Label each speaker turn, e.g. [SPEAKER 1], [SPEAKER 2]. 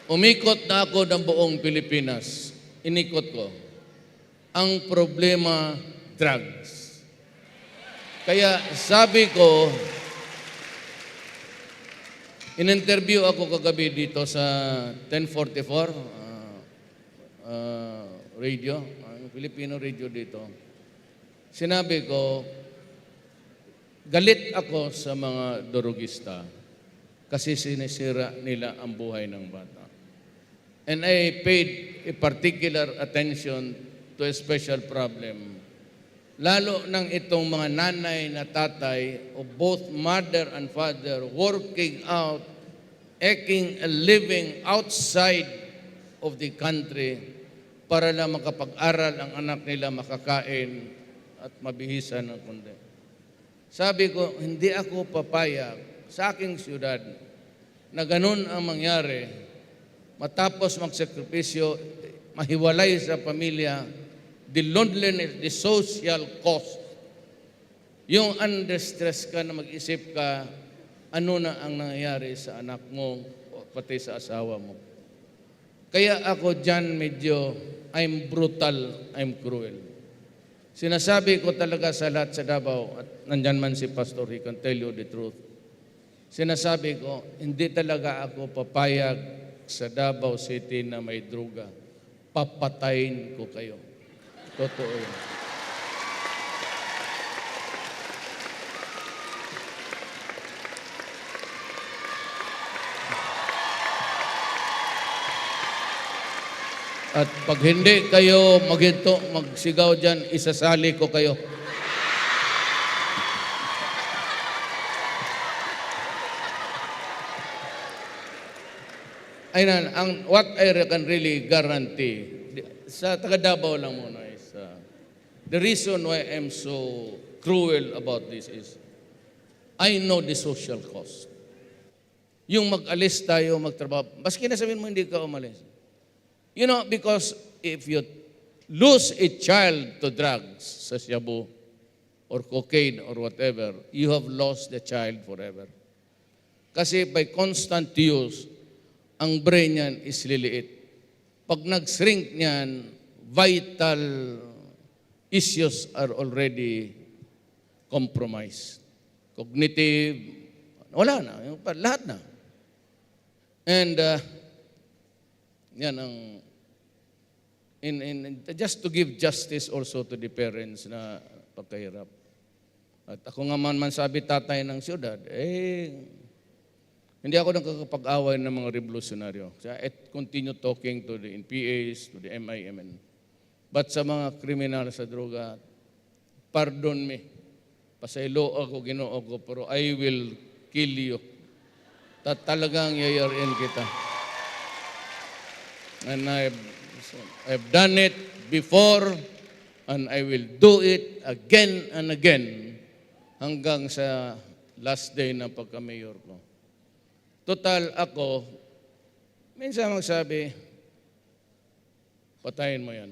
[SPEAKER 1] Umikot na ako ng buong Pilipinas. Inikot ko. Ang problema, drugs. Kaya sabi ko, in-interview ako kagabi dito sa 1044 radio, Filipino radio dito. Sinabi ko, galit ako sa mga durugista kasi sinisira nila ang buhay ng bata. And I paid a particular attention to a special problem. Lalo nang itong mga nanay na tatay of both mother and father working out, making a living outside of the country para lang makapag-aral ang anak nila, makakain at mabihisan ng kundi. Sabi ko, hindi ako papayag sa aking siyudad na ganun ang mangyari matapos magsakripisyo, mahiwalay sa pamilya, the loneliness, the social cost. Yung under-stress ka na mag-isip ka, ano na ang nangyayari sa anak mo, pati sa asawa mo. Kaya ako dyan medyo, I'm brutal, I'm cruel. Sinasabi ko talaga sa lahat sa Davao, at nandyan man si Pastor, he can tell you the truth. Sinasabi ko, hindi talaga ako papayag sa Davao City na may droga. Papatayin ko kayo. Totoo yun. At pag hindi kayo maghinto, magsigaw dyan, isasali ko kayo. Ayun, what I can really guarantee, sa taga Davao lang muna is, the reason why I'm so cruel about this is, I know the social cost. Yung mag-alis tayo, magtrabaho, maski na sabihin mo hindi ka umalis. You know, because if you lose a child to drugs, sa shabu, or cocaine, or whatever, you have lost the child forever. Kasi by constant use, ang brain niyan is liliit. Pag nag-shrink niyan, vital issues are already compromised. Cognitive, wala na, lahat na. And yan ang just to give justice also to the parents na pagkahirap. At ako nga man sabi tatay ng siyudad, hindi ako nakakapag-away ng mga revolusyonaryo. I continue talking to the NPAs, to the MIMN. But sa mga kriminal sa droga, pardon me, pasaylo ako, ginoo ko, pero I will kill you. Talagang yayarin kita. And I've done it before, and I will do it again and again hanggang sa last day ng pagka-mayor ko. Total ako, minsan magsabi, patayin mo yan.